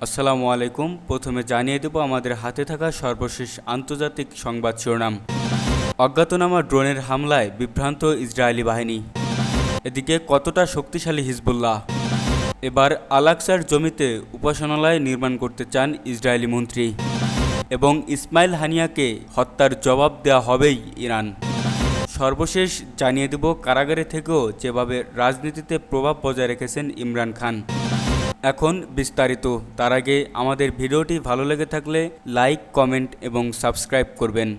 আসসালামু আলাইকুম। প্রথমে জানিয়ে দেব আমাদের হাতে থাকা সর্বশেষ আন্তর্জাতিক সংবাদ শিরোনাম। অজ্ঞাতনামা ড্রোনের হামলায় বিভ্রান্ত ইসরায়েলি বাহিনী। এদিকে কতটা শক্তিশালী হিজবুল্লাহ। এবার আল-আকসার জমিতে উপাসনালয় নির্মাণ করতে চান ইসরায়েলি মন্ত্রী। এবং ইসমাইল হানিয়াকে হত্যার জবাব দেওয়া হবেই ইরান। সর্বশেষ জানিয়ে দেব কারাগারে থেকেও যেভাবে রাজনীতিতে প্রভাব বজায় রেখেছেন ইমরান খান। এখন বিস্তারিত। তার আগে আমাদের ভিডিওটি ভালো লেগে থাকলে লাইক, কমেন্ট এবং সাবস্ক্রাইব করবেন।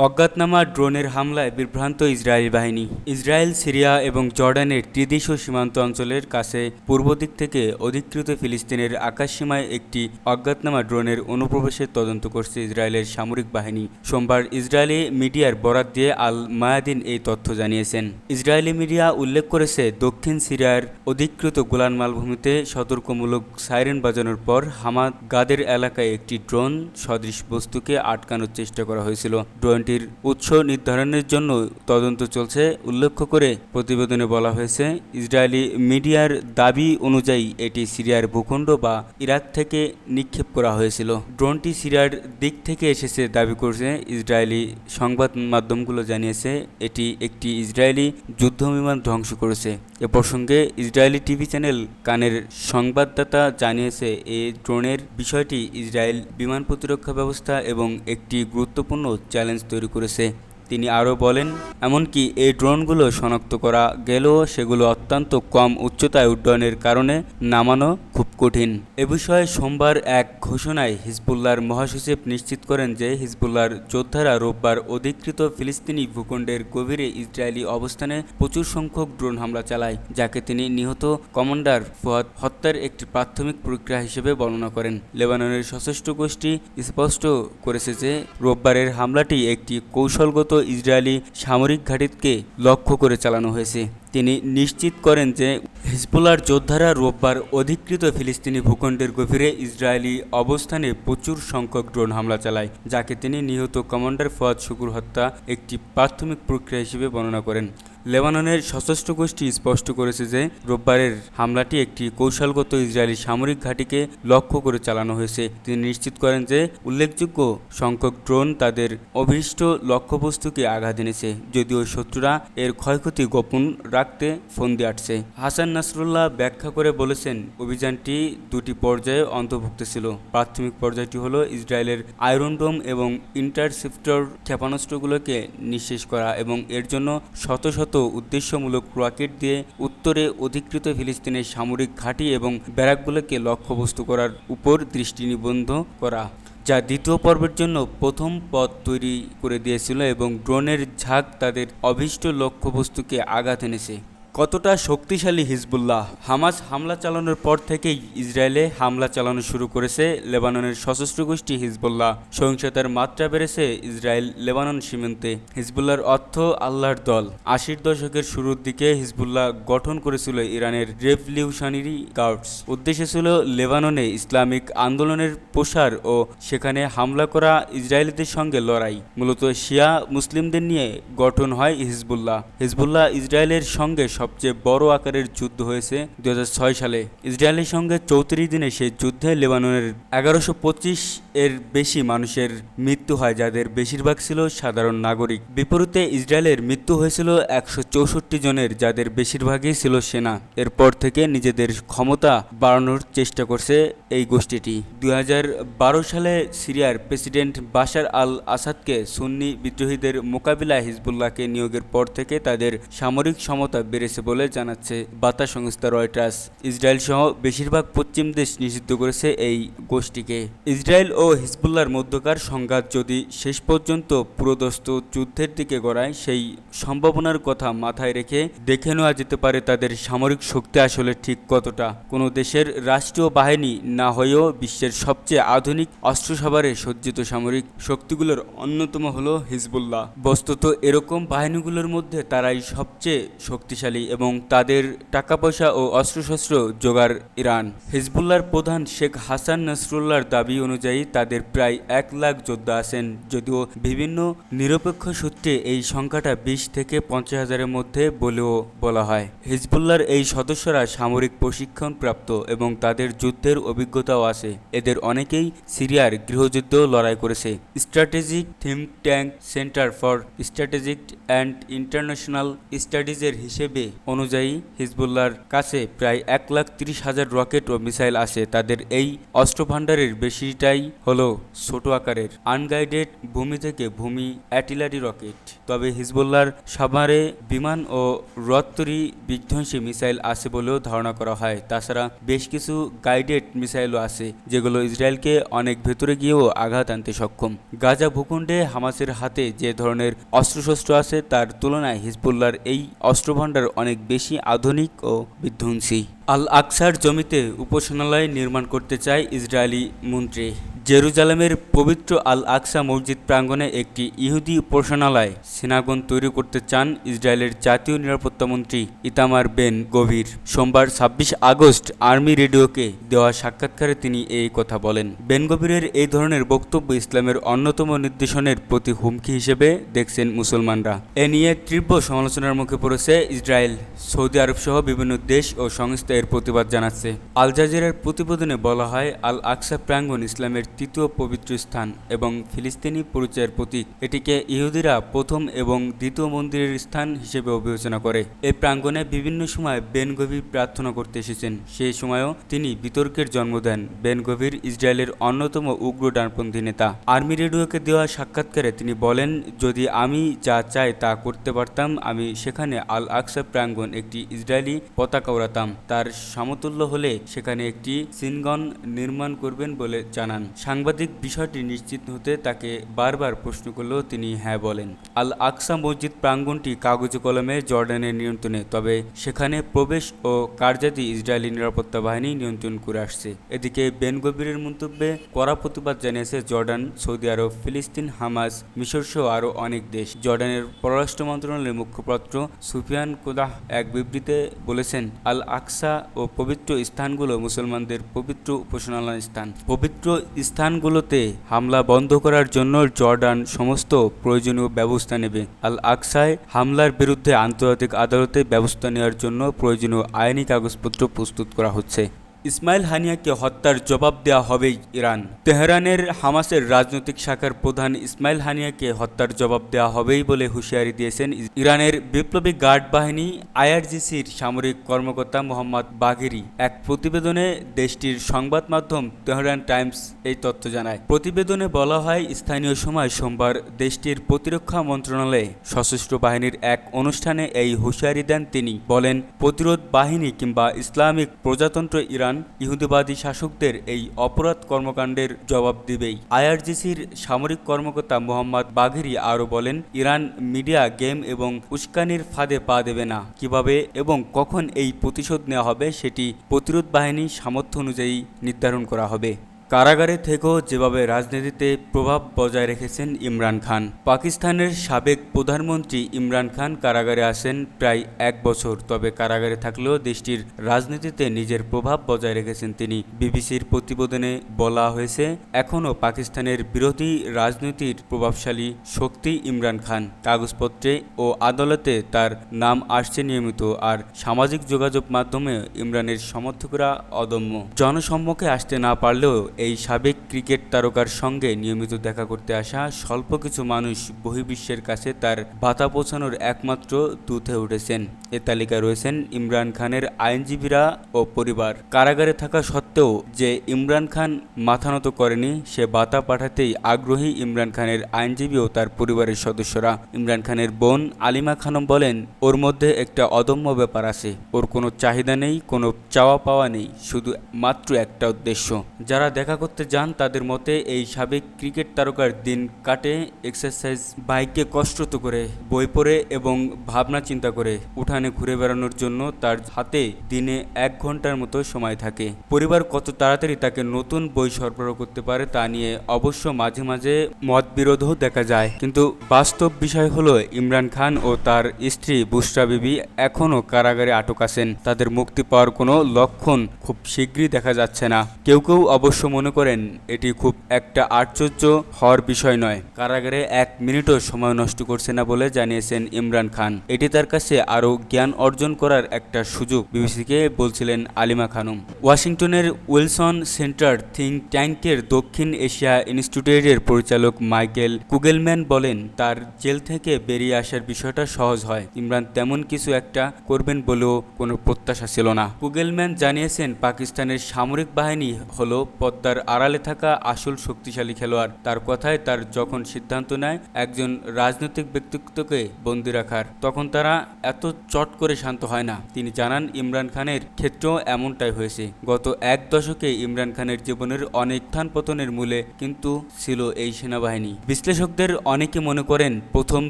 অজ্ঞাতনামা ড্রোনের হামলায় বিভ্রান্ত ইসরায়েলি বাহিনী। ইসরায়েল, সিরিয়া এবং জর্ডানের ত্রিদেশীয় সীমান্ত অঞ্চলের কাছে পূর্ব দিক থেকে অধিকৃত ফিলিস্তিনের আকাশসীমায় একটি অজ্ঞাতনামা ড্রোনের অনুপ্রবেশের তদন্ত করছে ইসরায়েলের সামরিক বাহিনী। সোমবার ইসরায়েলি মিডিয়ার বরাত দিয়ে আল মায়াদিন এই তথ্য জানিয়েছেন। ইসরায়েলি মিডিয়া উল্লেখ করেছে, দক্ষিণ সিরিয়ার অধিকৃত গোলান মালভূমিতে সতর্কমূলক সাইরেন বাজানোর পর হামাদ গাদের এলাকায় একটি ড্রোন সদৃশ বস্তুকে আটকানোর চেষ্টা করা হয়েছিল। ড্রোনটির উৎস নির্ধারণের জন্য তদন্ত চলছে উল্লেখ করে প্রতিবেদনে বলা হয়েছে, ইসরায়েলি মিডিয়ার দাবি অনুযায়ী এটি সিরিয়ার ভূখণ্ড বা ইরাক থেকে নিক্ষেপ করা হয়েছিল। ড্রোনটি সিরিয়ার দিক থেকে এসেছে দাবি করছে ইসরায়েলি সংবাদ মাধ্যমগুলো জানিয়েছে, এটি একটি ইসরায়েলি যুদ্ধবিমান ধ্বংস করেছে। এ প্রসঙ্গে ইসরায়েলি টিভি চ্যানেল কানের সংবাদদাতা জানিয়েছে, এই ড্রোনের বিষয়টি ইসরায়েল বিমান প্রতিরক্ষা ব্যবস্থা এবং একটি গুরুত্বপূর্ণ চ্যালেঞ্জ তৈরি করেছে। তিনি আরও বলেন, এমনকি এই ড্রোনগুলো শনাক্ত করা গেলেও সেগুলো অত্যন্ত কম উচ্চতায় উড্ডয়নের কারণে নামানো খুব কঠিন। এ বিষয়ে সোমবার এক ঘোষণায় হিজবুল্লাহর মহাসচিব নিশ্চিত করেন যে হিজবুল্লাহর যোদ্ধারা রোববার অধিকৃত ফিলিস্তিনি ভূখণ্ডের গভীরে ইসরায়েলি অবস্থানে প্রচুর সংখ্যক ড্রোন হামলা চালায়, যাকে তিনি নিহত কমান্ডার ফুয়াদ হত্যার একটি প্রাথমিক প্রক্রিয়া হিসেবে বর্ণনা করেন। লেবাননের সশস্ত্র গোষ্ঠী স্পষ্ট করেছে যে রোববারের হামলাটি একটি কৌশলগত ইসরায়েলি সামরিক ঘাঁটিকে লক্ষ্য করে চালানো হয়েছে। তিনি নিশ্চিত করেন যে হিজবুল্লাহর যোদ্ধারা রোববার অধিকৃত ফিলিস্তিনি ভূখণ্ডের গভীরে ইসরায়েলি অবস্থানে প্রচুর সংখ্যক ড্রোন হামলা চালায়, যাকে তিনি নিহত কমান্ডার ফুয়াদ শুকুর হত্যা একটি প্রাথমিক প্রক্রিয়া হিসেবে বর্ণনা করেন। লেবাননের সশস্ত্র গোষ্ঠী স্পষ্ট করেছে যে রোববারের হামলাটি একটি কৌশলগত ইসরায়েলি সামরিক ঘাঁটিকে লক্ষ্য করে চালানো হয়েছে। তিনি নিশ্চিত করেন যে উল্লেখযোগ্য সংখ্যক ড্রোন তাদের অভীষ্ট লক্ষ্যবস্তুকে আঘাত এনেছে, যদিও শত্রুরা এর ক্ষয়ক্ষতি গোপন রাখতে ফন্দি আটছে। হাসান নাসরুল্লাহ ব্যাখ্যা করে বলেছেন, অভিযানটি দুটি পর্যায়ে অন্তর্ভুক্ত ছিল। প্রাথমিক পর্যায়টি হলো ইসরায়েলের আয়রন ডোম এবং ইন্টারসেপ্টর ক্ষেপণাস্ত্রগুলোকে নিঃশেষ করা এবং এর জন্য শত শত উদ্দেশ্যমূলক রকেট দিয়ে উত্তরে অধিকৃত ফিলিস্তিনের সামরিক ঘাঁটি এবং ব্যারাকগুলোকে লক্ষ্যবস্তু করার উপর দৃষ্টি নিবদ্ধ করা, যা দ্বিতীয় পর্বের জন্য প্রথম পথ তৈরি করে দিয়েছিল এবং ড্রোনের ঝাঁক তাদের অভীষ্ট লক্ষ্যবস্তুকে আঘাত এনেছে। কতটা শক্তিশালী হিজবুল্লাহ। হামাস হামলা চালানোর পর থেকেই ইসরায়েলে হামলা চালানো শুরু করেছে লেবাননের সশস্ত্র গোষ্ঠী হিজবুল্লাহ। সহিংসতার মাত্রা বেড়েছে ইসরায়েল লেবানন সীমান্তে। হিজবুল্লাহর অর্থ আল্লাহর দল। 80-র দশকের শুরুর দিকে হিজবুল্লাহ গঠন করেছিল ইরানের রেভলিউশনারি গার্ডস। উদ্দেশ্য ছিল লেবাননে ইসলামিক আন্দোলনের প্রসার ও সেখানে হামলা করা ইসরায়েলিদের সঙ্গে লড়াই। মূলত শিয়া মুসলিমদের নিয়ে গঠন হয় হিজবুল্লাহ। হিজবুল্লাহ ইসরায়েলের সঙ্গে সবচেয়ে বড় আকারের যুদ্ধ হয়েছে 2006 সালে। ইসরায়েলের সঙ্গে 34 দিনে সেই যুদ্ধে লেবাননের 1125 এর বেশি মানুষের মৃত্যু হয়, যাদের বেশিরভাগ ছিল সাধারণ নাগরিক। বিপরীতে ইসরায়েলের মৃত্যু হয়েছিল 164 জনের, যাদের বেশিরভাগই ছিল সেনা। এরপর থেকে নিজেদের ক্ষমতা বাড়ানোর চেষ্টা করছে এই গোষ্ঠীটি। 2012 সালে সিরিয়ার প্রেসিডেন্ট বাশার আল আসাদকে সুন্নি বিদ্রোহীদের মোকাবিলায় হিজবুল্লাহকে নিয়োগের পর থেকে তাদের সামরিক ক্ষমতা বেড়েছে বলে জানাচ্ছে বার্তা সংস্থা রয়টার্স। ইসরায়েল সহ বেশিরভাগ পশ্চিম দেশ নিষিদ্ধ করেছে এই গোষ্ঠীকে। ইসরায়েল ও হিজবুল্লাহর মধ্যকার সংঘাত যদি শেষ পর্যন্ত পুরোদস্ত যুদ্ধের দিকে গড়ায়, সেই সম্ভাবনার কথা মাথায় রেখে দেখে নেওয়া যেতে পারে তাদের সামরিক শক্তি আসলে ঠিক কতটা। কোনো দেশের রাষ্ট্রীয় বাহিনী না হয়েও বিশ্বের সবচেয়ে আধুনিক অস্ত্রসভারে সজ্জিত সামরিক শক্তিগুলোর অন্যতম হলো হিজবুল্লাহ। বস্তুত এরকম বাহিনীগুলোর মধ্যে তারাই সবচেয়ে শক্তিশালী। এবং তাদের টাকা পয়সা ও অস্ত্রশস্ত্র জোগাড় ইরান। হিজবুল্লাহর প্রধান শেখ হাসান নাসরুল্লাহর দাবি অনুযায়ী তাদের প্রায় 1 লাখ যোদ্ধা আছেন, যদিও বিভিন্ন নিরপেক্ষ সূত্রে এই সংখ্যাটা 20 থেকে 50 হাজারের মধ্যে বলেও বলা হয়। হিজবুল্লাহর এই সদস্যরা সামরিক প্রশিক্ষণ প্রাপ্ত এবং তাদের যুদ্ধের অভিজ্ঞতাও আছে। এদের অনেকেই সিরিয়ার গৃহযুদ্ধ লড়াই করেছে। Strategic think tank center for strategic and international স্টাডিজের হিসেবে অনুযায়ী হিজবুল্লাহর কাছে প্রায় 1,30,000 রকেট ও মিসাইল আছে। তাদের এই অস্ত্রভাণ্ডারের বেশিটাই হলো ছোট আকারের আনগাইডেড ভূমি থেকে ভূমি অ্যার্টিলারি রকেট। তবে হিজবুল্লাহর সাভারে বিমান ও রত্তরি বিধ্বংসী মিসাইল আছে বলেও ধারণা করা হয়। তাছাড়া বেশ কিছু গাইডেড মিসাইলও আছে, যেগুলো ইসরায়েলকে অনেক ভেতরে গিয়েও আঘাত আনতে সক্ষম। গাজা ভূখণ্ডে হামাসের হাতে যে ধরনের অস্ত্রশস্ত্র আছে তার তুলনায় হিজবুল্লাহর এই অস্ত্রভাণ্ডার অনেক বেশি আধুনিক ও বিধ্বংসী। আল আকসার জমিতে উপাসনালয় নির্মাণ করতে চায় ইসরায়েলি মন্ত্রী। জেরুজালেমের পবিত্র আল আকসা মসজিদ প্রাঙ্গণে একটি ইহুদি উপাসনালয় সিনাগন তৈরি করতে চান ইসরায়েলের জাতীয় নিরাপত্তা মন্ত্রী ইতামার বেন গভির। সোমবার 26 আগস্ট আর্মি রেডিওকে দেওয়া সাক্ষাৎকারে তিনি এই কথা বলেন। বেন গভিরের এই ধরনের বক্তব্য ইসলামের অন্যতম নির্দেশনের প্রতি হুমকি হিসেবে দেখছেন মুসলমানরা। এ নিয়ে তীব্র সমালোচনার মুখে পড়েছে ইসরায়েল, সৌদি আরব সহ বিভিন্ন দেশ ও সংস্থা এর প্রতিবাদ জানাচ্ছে। আল জাজিরার প্রতিবেদনে বলা হয়, আল আকসা প্রাঙ্গণ ইসলামের তৃতীয় পবিত্র স্থান এবং ফিলিস্তিনি পরিচয়ের প্রতীক। এটিকে ইহুদিরা প্রথম এবং দ্বিতীয় মন্দিরের স্থান হিসেবে বিবেচনা করে। এই প্রাঙ্গণে বিভিন্ন সময় বেন গভির প্রার্থনা করতে এসেছেন। সেই সময়ও তিনি বিতর্কের জন্ম দেন। বেন গভির ইসরায়েলের অন্যতম উগ্র ডানপন্থী নেতা। আর্মি রেডিওকে দেওয়া সাক্ষাৎকারে তিনি বলেন, যদি আমি যা চাই তা করতে পারতাম, আমি সেখানে আল আকসা প্রাঙ্গণ একটি ইসরায়েলি পতাকা উড়াতাম। তার সমতুল্য হলে সেখানে একটি সিনগন নির্মাণ করবেন বলে জানান। সাংবাদিক বিষয়টি নিশ্চিত হতে তাকে বারবার প্রশ্ন করলেও তিনি হ্যাঁ বলেন। আল আকসা মসজিদ প্রাঙ্গণটি কাগজে কলমে জর্ডানের নিয়ন্ত্রণে, তবে সেখানে প্রবেশ ও কার্যাদি ইসরায়েলি নিরাপত্তা বাহিনী নিয়ন্ত্রণ করে আসছে। এদিকে বেন গভিরের মন্তব্যে কড়া প্রতিবাদ জানিয়েছে জর্ডান, সৌদি আরব, ফিলিস্তিন, হামাস, মিশর সহ আরও অনেক দেশ। জর্ডানের পররাষ্ট্র মন্ত্রণালয়ের মুখপাত্র সুফিয়ান কোদাহ এক বিবৃতিতে বলেছেন, আল আকসা ও পবিত্র স্থানগুলো মুসলমানদের পবিত্র উপাসনালয় স্থান। পবিত্র স্থানগুলোতে হামলা বন্ধ করার জন্য জর্ডান সমস্ত প্রয়োজনীয় ব্যবস্থা নেবে। আল আকসায় হামলার বিরুদ্ধে আন্তর্জাতিক আদালতে ব্যবস্থা নেওয়ার জন্য প্রয়োজনীয় আইনি কাগজপত্র প্রস্তুত করা হচ্ছে। ইসমাইল হানিয়াকে হত্যার জবাব দেওয়া হবেই ইরান। তেহরানের হামাসের রাজনৈতিক শাখার প্রধান ইসমাইল হানিয়াকে হত্যার জবাব দেওয়া হবেই বলে হুঁশিয়ারি দিয়েছেন ইরানের বিপ্লবী গার্ড বাহিনী আইআরজিসির সামরিক কর্মকর্তা মোহাম্মদ বাঘেরি। এক প্রতিবেদনে দেশটির সংবাদ মাধ্যম তেহরান টাইমস এই তথ্য জানায়। প্রতিবেদনে বলা হয়, স্থানীয় সময় সোমবার দেশটির প্রতিরক্ষা মন্ত্রণালয়ে সশস্ত্র বাহিনীর এক অনুষ্ঠানে এই হুঁশিয়ারি দেন তিনি। বলেন, প্রতিরোধ বাহিনী কিংবা ইসলামিক প্রজাতন্ত্র ইরান ইহুদিবাদী শাসকদের এই অপরাধ কর্মকাণ্ডের জবাব দিবেই। আইআরজিসির সামরিক কর্মকর্তা মোহাম্মদ বাঘেরি আরও বলেন, ইরান মিডিয়া গেম এবং উস্কানির ফাঁদে পা দেবে না। কিভাবে এবং কখন এই প্রতিশোধ নেওয়া হবে সেটি প্রতিরোধ বাহিনীর সামর্থ্য অনুযায়ী নির্ধারণ করা হবে। কারাগারে থেকেও যেভাবে রাজনীতিতে প্রভাব বজায় রেখেছেন ইমরান খান। পাকিস্তানের সাবেক প্রধানমন্ত্রী ইমরান খান কারাগারে আছেন প্রায় 1 বছর। তবে কারাগারে থাকলেও দেশটির রাজনীতিতে নিজের প্রভাব বজায় রেখেছেন তিনি। বিবিসির প্রতিবেদনে বলা হয়েছে, এখনও পাকিস্তানের বিরোধী রাজনীতির প্রভাবশালী শক্তি ইমরান খান। কাগজপত্রে ও আদালতে তার নাম আসছে নিয়মিত, আর সামাজিক যোগাযোগ মাধ্যমে ইমরানের সমর্থকরা অদম্য। জনসম্মুখে আসতে না পারলেও এই সাবেক ক্রিকেট তারকার সঙ্গে নিয়মিত দেখা করতে আসা স্বল্প কিছু মানুষ বহির্বিশ্বের কাছে তার বার্তা পৌঁছানোর একমাত্র দূত হয়ে উঠেছেন। এ তালিকায় রয়েছেন ইমরান খানের আইনজীবীরা ও পরিবার। কারাগারে থাকা সত্ত্বেও যে ইমরান খান মাথা নত করেনি, সে বার্তা পাঠাতেই আগ্রহী ইমরান খানের আইনজীবী ও তার পরিবারের সদস্যরা। ইমরান খানের বোন আলিমা খানম বলেন, ওর মধ্যে একটা অদম্য ব্যাপার আছে। ওর কোনো চাহিদা নেই, কোনো চাওয়া পাওয়া নেই, শুধু মাত্র একটা উদ্দেশ্য। যারা দেখা করতে যান তাদের মতে এই সাবেক ক্রিকেট তারকার দিন কাটে এক্সারসাইজ, বাইকে কসরত করে, বই পড়ে এবং ভাবনা চিন্তা করে। উঠানে ঘুরে বেড়ানোর জন্য তার হাতে দিনে 1 ঘন্টার মতো সময় থাকে। পরিবার কত তাড়াতাড়ি তাকে নতুন বই সরবরাহ করতে পারে তা নিয়ে অবশ্য মাঝে মাঝে মতবিরোধও দেখা যায়, কিন্তু বাস্তব বিষয় হলো ইমরান খান ও তার স্ত্রী বুশরা বিবি এখনও কারাগারে আটক আছেন। তাদের মুক্তি পাওয়ার কোনো লক্ষণ খুব শীঘ্রই দেখা যাচ্ছে না। কেউ কেউ অবশ্য মনে করেন এটি খুব একটা আশ্চর্য হওয়ার বিষয় নয়। কারাগারে 1 মিনিটও সময় নষ্ট করছে না বলে জানিয়েছেন ইমরান খান। এটি তার কাছে আরও জ্ঞান অর্জন করার একটা সুযোগ, বিবিসিকে বলছিলেন আলিমা খানম। ওয়াশিংটনের উইলসন সেন্টার থিঙ্ক ট্যাঙ্কের দক্ষিণ এশিয়া ইনস্টিটিউটের পরিচালক মাইকেল কুগেলম্যান বলেন, তার জেল থেকে বেরিয়ে আসার বিষয়টা সহজ হয়। ইমরান তেমন কিছু একটা করবেন বলেও কোনো প্রত্যাশা ছিল না। কুগেলম্যান জানিয়েছেন, পাকিস্তানের সামরিক বাহিনী হলো পদ্মার আড়ালে থাকা আসল শক্তিশালী খেলোয়াড়। তার কথায়, তার যখন সিদ্ধান্ত নেয় একজন রাজনৈতিক ব্যক্তিত্বকে বন্দী রাখার, তখন তারা এত চট করে শান্ত হয় না। তিনি জানান, ইমরান খানের ক্ষেত্রেও এমনটাই হয়েছে। গত 1 দশকে ইমরান খানের জীবনের অনেক উত্থান পতনের মূলে কিন্তু ছিল এই সেনাবাহিনী। বিশ্লেষকদের অনেকে মনে করেন, প্রথম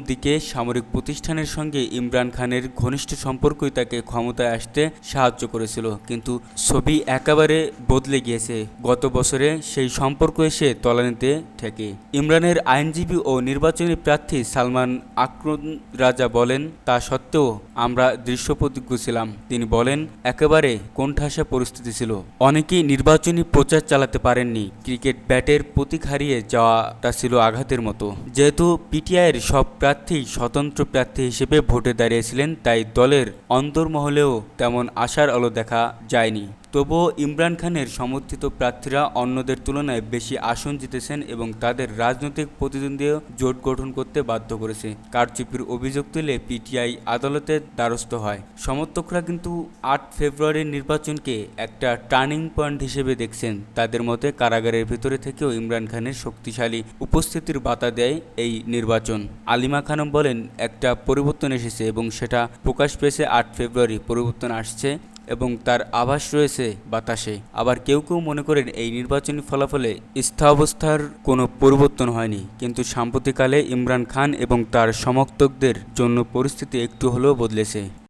দিকে সামরিক প্রতিষ্ঠানের সঙ্গে ইমরান খানের ঘনিষ্ঠ সম্পর্কই তাকে ক্ষমতায় আসতে সাহায্য করেছিল, কিন্তু ছবি একেবারে বদলে গিয়েছে। গত বছরে সেই সম্পর্ক এসে তলানিতে ঠেকে। ইমরানের আইনজীবী ও নির্বাচনী প্রার্থী সালমান আকরম রাজা বলেন, তা সত্ত্বেও আমরা দৃশ্যপ্রতিজ্ঞ ছিলাম। তিনি বলেন, একেবারে কোণঠাসা পরিস্থিতি ছিল। অনেকেই নির্বাচনী প্রচার চালাতে পারেননি। ক্রিকেট ব্যাটের প্রতীক হারিয়ে যাওয়াটা ছিল আঘাতের মতো। যেহেতু পিটিআইয়ের সব প্রার্থী স্বতন্ত্র প্রার্থী হিসেবে ভোটে দাঁড়িয়েছিলেন, তাই দলের অন্তর্মহলেও তেমন আশার আলো দেখা যায়নি। তবুও ইমরান খানের সমর্থিত প্রার্থীরা অন্যদের তুলনায় বেশি আসন জিতেছেন এবং তাদের রাজনৈতিক প্রতিদ্বন্দ্বীও জোট গঠন করতে বাধ্য করেছে। কারচুপির অভিযোগ তুলে পিটিআই আদালতের দ্বারস্থ হয়। সমর্থকরা কিন্তু 8 ফেব্রুয়ারির নির্বাচনকে একটা টার্নিং পয়েন্ট হিসেবে দেখছেন। তাদের মতে, কারাগারের ভিতরে থেকেও ইমরান খানের শক্তিশালী উপস্থিতির বার্তা দেয় এই নির্বাচন। আলিমা খানম বলেন, একটা পরিবর্তন এসেছে এবং সেটা প্রকাশ পেয়েছে 8 ফেব্রুয়ারি। পরিবর্তন আসছে এবং তার আভাস রয়েছে বাতাসে। আবার কেউ কেউ মনে করেন, এই নির্বাচনী ফলাফলে স্থিতাবস্থার কোনো পরিবর্তন হয়নি, কিন্তু সাম্প্রতিককালে ইমরান খান এবং তার সমর্থকদের জন্য পরিস্থিতি একটু হলেও বদলেছে।